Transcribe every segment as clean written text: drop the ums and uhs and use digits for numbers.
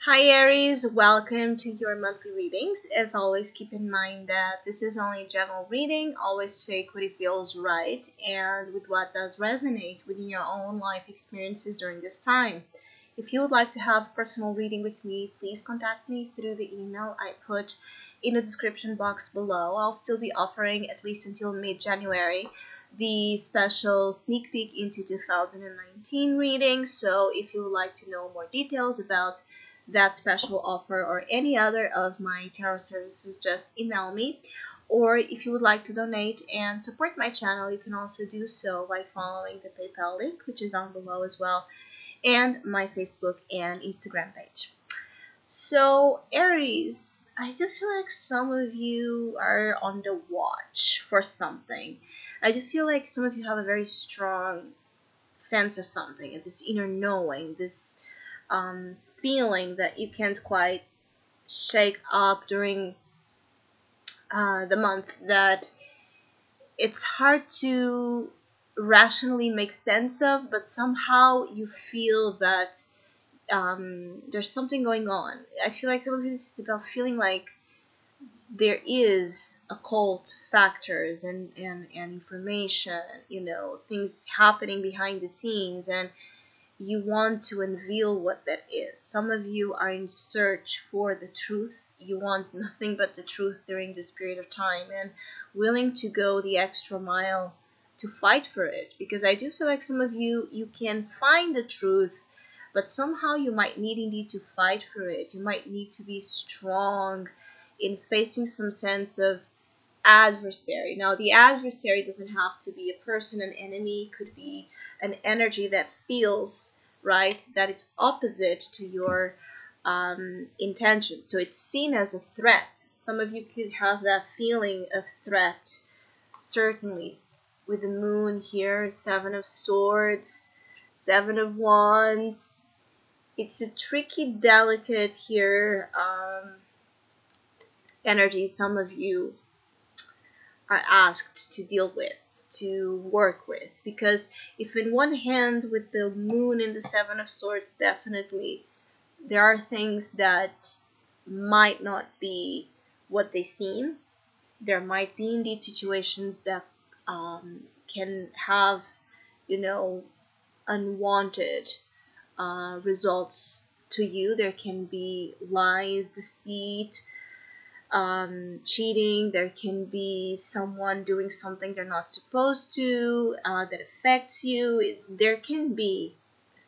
Hi Aries, welcome to your monthly readings. As always, keep in mind that this is only a general reading. Always take what it feels right and with what does resonate within your own life experiences during this time. If you would like to have a personal reading with me, please contact me through the email I put in the description box below. I'll still be offering, at least until mid-January, the special sneak peek into 2019 reading. So if you would like to know more details about that special offer or any other of my tarot services, just email me. Or if you would like to donate and support my channel, you can also do so by following the PayPal link, which is on below as well, and my Facebook and Instagram page. So Aries, I do feel like some of you are on the watch for something. I do feel like some of you have a very strong sense of something, this inner knowing, this feeling that you can't quite shake up during the month, that it's hard to rationally make sense of, but somehow you feel that there's something going on. I feel like some of this is about feeling like there is occult factors and information, things happening behind the scenes, and you want to unveil what that is. Some of you are in search for the truth. You want nothing but the truth during this period of time and willing to go the extra mile to fight for it. Because I do feel like some of you can find the truth, but somehow you might need indeed to fight for it. You might need to be strong in facing some sense of adversary. Now, the adversary doesn't have to be a person, an enemy. It could be an energy that feels right, that it's opposite to your intention. So it's seen as a threat. Some of you could have that feeling of threat, certainly, with the moon here, Seven of Swords, Seven of Wands. It's a tricky, delicate here energy some of you are asked to deal with, to work with. Because if in one hand with the moon in the Seven of Swords, definitely there are things that might not be what they seem. There might be indeed situations that can have, unwanted results to you. There can be lies, deceit, cheating. There can be someone doing something they're not supposed to that affects you. There can be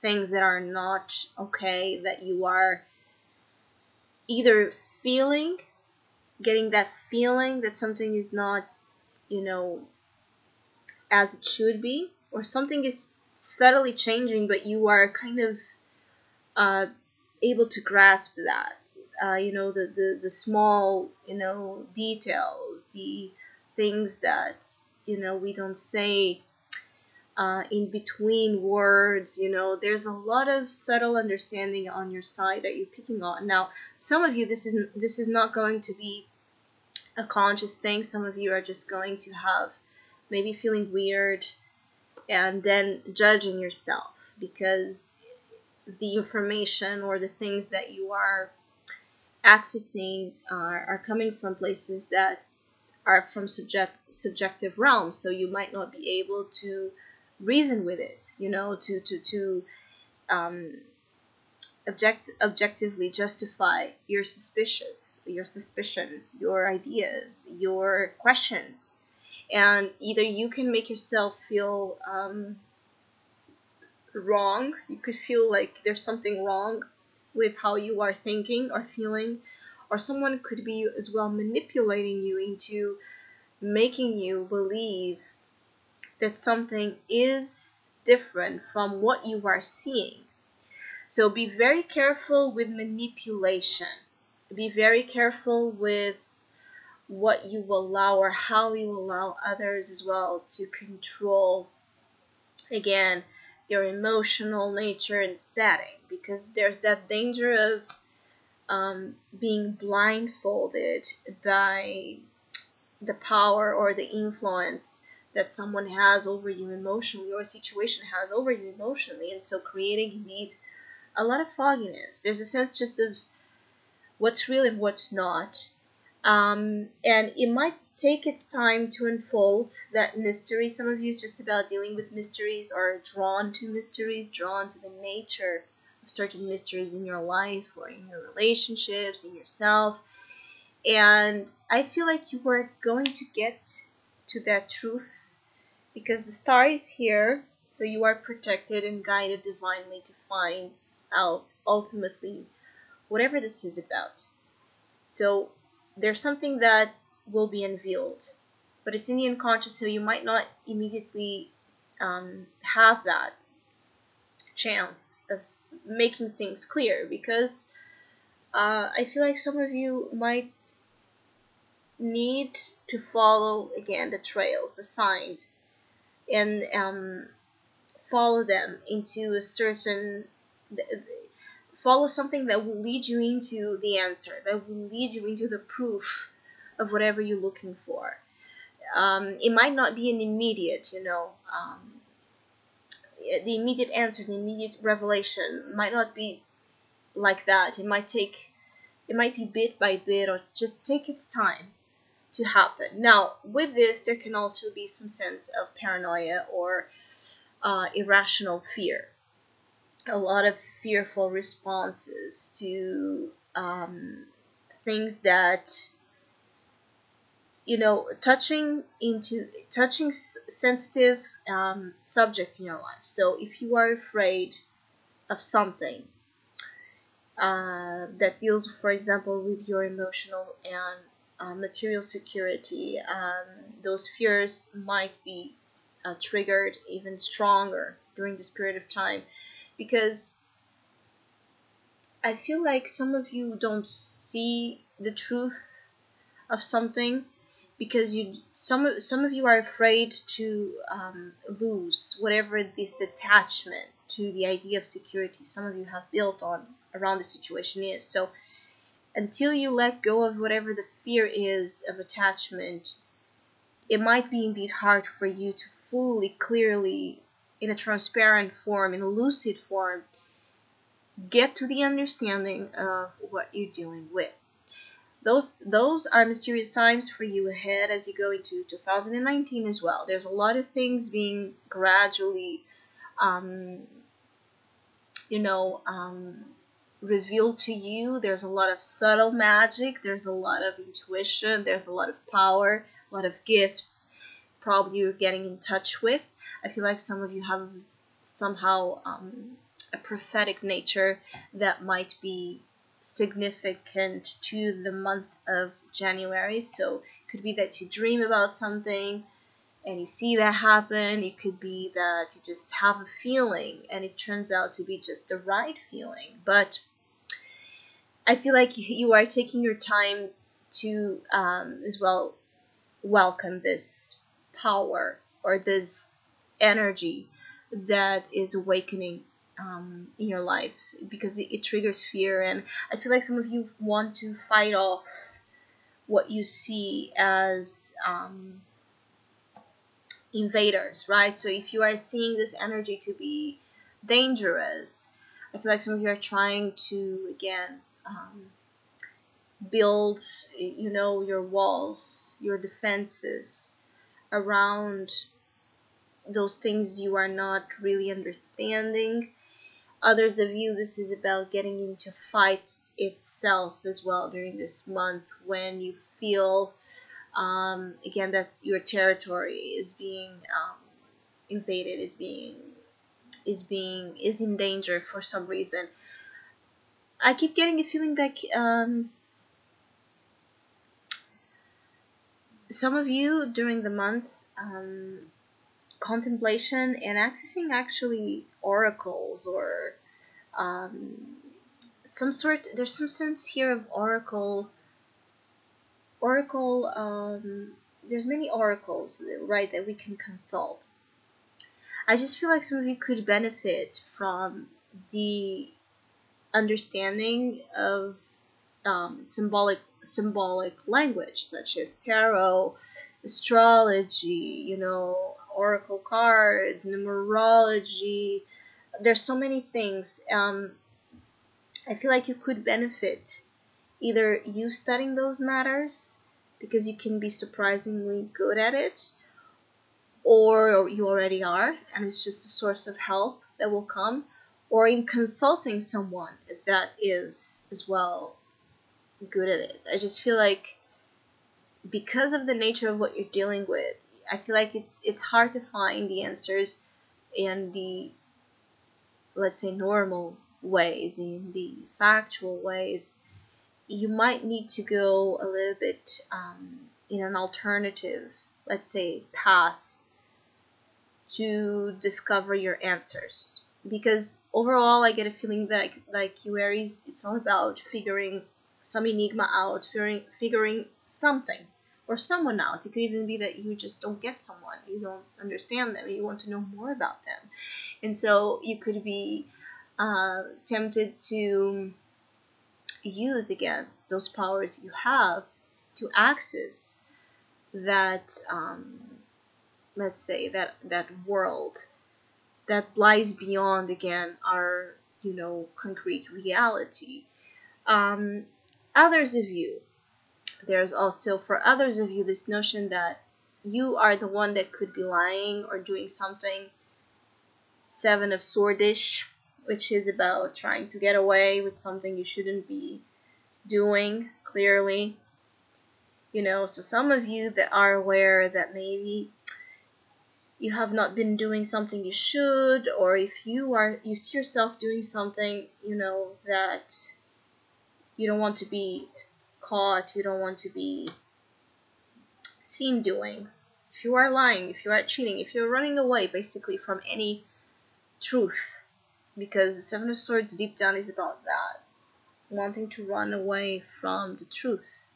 things that are not okay, that you are either getting that feeling that something is not, as it should be, or something is subtly changing, but you are kind of able to grasp that. The small, details, the things that, we don't say in between words. There's a lot of subtle understanding on your side that you're picking on. Now, some of you, this is not going to be a conscious thing. Some of you are just going to have maybe feeling weird and then judging yourself because the information or the things that you are accessing are coming from places that are from subjective realms. So you might not be able to reason with it, to objectively justify your suspicions, your ideas, your questions. And either you can make yourself feel wrong, you could feel like there's something wrong with how you are thinking or feeling, or someone could be as well manipulating you into making you believe that something is different from what you are seeing. So be very careful with manipulation. Be very careful with what you allow or how you allow others as well to control, again, your emotional nature and setting, because there's that danger of being blindfolded by the power or the influence that someone has over you emotionally, or a situation has over you emotionally, and so creating indeed a lot of fogginess. There's a sense just of what's real and what's not. And it might take its time to unfold that mystery. Some of you is just about dealing with mysteries, or drawn to mysteries, drawn to the nature of certain mysteries in your life or in your relationships, in yourself. And I feel like you are going to get to that truth because the star is here, so you are protected and guided divinely to find out ultimately whatever this is about. So there's something that will be unveiled, but it's in the unconscious, so you might not immediately have that chance of making things clear, because I feel like some of you might need to follow again the trails, the signs, and follow them into a certain, follow something that will lead you into the answer, that will lead you into the proof of whatever you're looking for. It might not be an immediate, the immediate answer, the immediate revelation might not be like that. It might be bit by bit, or just take its time to happen. Now, with this, there can also be some sense of paranoia or irrational fear. A lot of fearful responses to things that, touching sensitive subjects in your life. So if you are afraid of something that deals, for example, with your emotional and material security, those fears might be triggered even stronger during this period of time, because I feel like some of you don't see the truth of something, because some of you are afraid to lose whatever this attachment to the idea of security some of you have built on around the situation is. So until you let go of whatever the fear is of attachment, it might be indeed hard for you to fully, clearly, in a transparent form, in a lucid form, get to the understanding of what you're dealing with. Those are mysterious times for you ahead as you go into 2019 as well. There's a lot of things being gradually, revealed to you. There's a lot of subtle magic. There's a lot of intuition. There's a lot of power, a lot of gifts. Probably you're getting in touch with. I feel like some of you have somehow a prophetic nature that might be significant to the month of January. So it could be that you dream about something and you see that happen. It could be that you just have a feeling and it turns out to be just the right feeling. But I feel like you are taking your time to as well welcome this power or this energy that is awakening in your life, because it triggers fear. And I feel like some of you want to fight off what you see as invaders, right? So if you are seeing this energy to be dangerous, I feel like some of you are trying to again build your walls, your defenses around those things you are not really understanding. Others of you, this is about getting into fights itself as well during this month, when you feel again that your territory is being invaded, is in danger for some reason. I keep getting a feeling like some of you during the month, contemplation and accessing actually oracles or there's some sense here of oracle, there's many oracles, right, that we can consult. I just feel like some of you could benefit from the understanding of symbolic language, such as tarot, astrology, oracle cards, numerology. There's so many things. I feel like you could benefit either you studying those matters because you can be surprisingly good at it, or you already are and it's just a source of help that will come, or in consulting someone that is as well good at it. I just feel like because of the nature of what you're dealing with, I feel like it's hard to find the answers in the, let's say, normal ways, in the factual ways. You might need to go a little bit in an alternative, let's say, path to discover your answers. Because overall, I get a feeling that, like you Aries, it's all about figuring some enigma out, figuring something or someone out. It could even be that you just don't get someone, you don't understand them, you want to know more about them, and so you could be tempted to use again those powers you have to access that, let's say, that world that lies beyond, again, our, concrete reality. um, Others of you, there's also for others of you this notion that you are the one that could be lying or doing something Seven of Swordish, which is about trying to get away with something you shouldn't be doing, clearly. So some of you that are aware that maybe you have not been doing something you should, or if you see yourself doing something, that you don't want to be caught, you don't want to be seen doing. If you are lying, if you are cheating, if you're running away basically from any truth, because the Seven of Swords deep down is about that, wanting to run away from the truth,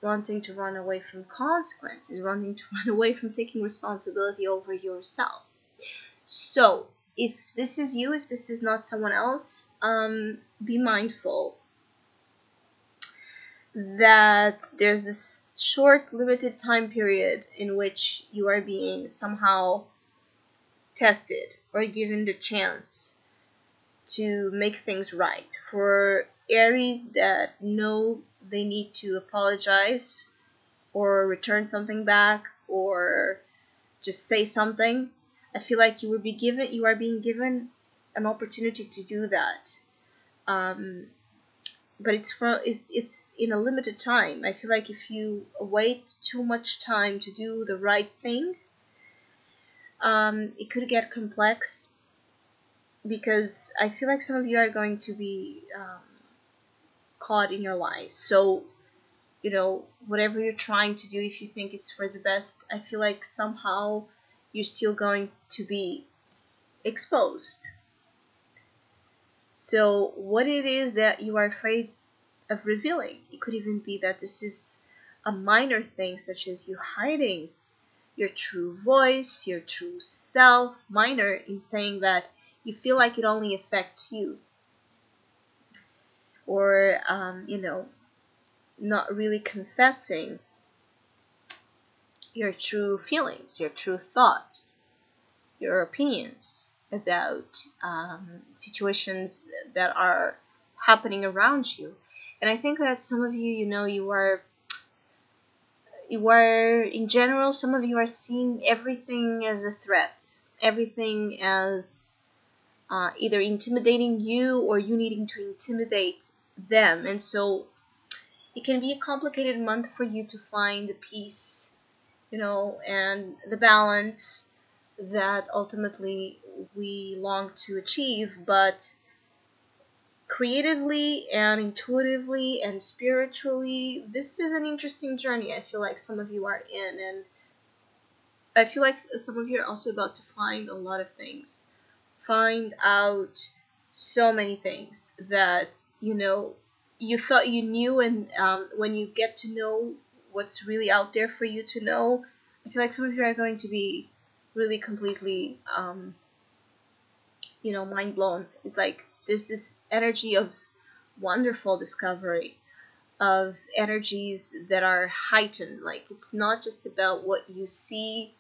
wanting to run away from consequences, wanting to run away from taking responsibility over yourself. So if this is you, if this is not someone else, be mindful that there's this short limited time period in which you are being somehow tested or given the chance to make things right. For Aries that know they need to apologize or return something back or just say something, I feel like you are being given an opportunity to do that. But it's in a limited time. I feel like if you wait too much time to do the right thing, it could get complex, because I feel like some of you are going to be caught in your lies. So, whatever you're trying to do, if you think it's for the best, I feel like somehow you're still going to be exposed. So, what it is that you are afraid of revealing, it could even be that this is a minor thing, such as you hiding your true voice, your true self, minor in saying that you feel like it only affects you, or not really confessing your true feelings, your true thoughts, your opinions about situations that are happening around you. And I think that some of you, you are in general, some of you are seeing everything as a threat, everything as either intimidating you or you needing to intimidate them. And so it can be a complicated month for you to find the peace, and the balance that ultimately we long to achieve. But creatively and intuitively and spiritually, this is an interesting journey I feel like some of you are in. And I feel like some of you are also about to find a lot of things, find out so many things that you thought you knew. And when you get to know what's really out there for you to know, I feel like some of you are going to be really completely mind blown. It's like there's this energy of wonderful discovery, of energies that are heightened. Like, it's not just about what you see,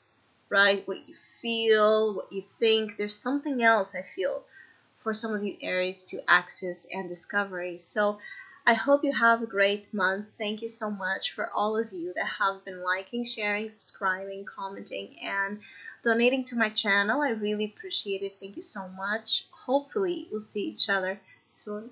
right? What you feel, what you think. There's something else, I feel, for some of you Aries to access and discovery. So I hope you have a great month. Thank you so much for all of you that have been liking, sharing, subscribing, commenting, and donating to my channel. I really appreciate it. Thank you so much. Hopefully we'll see each other soon.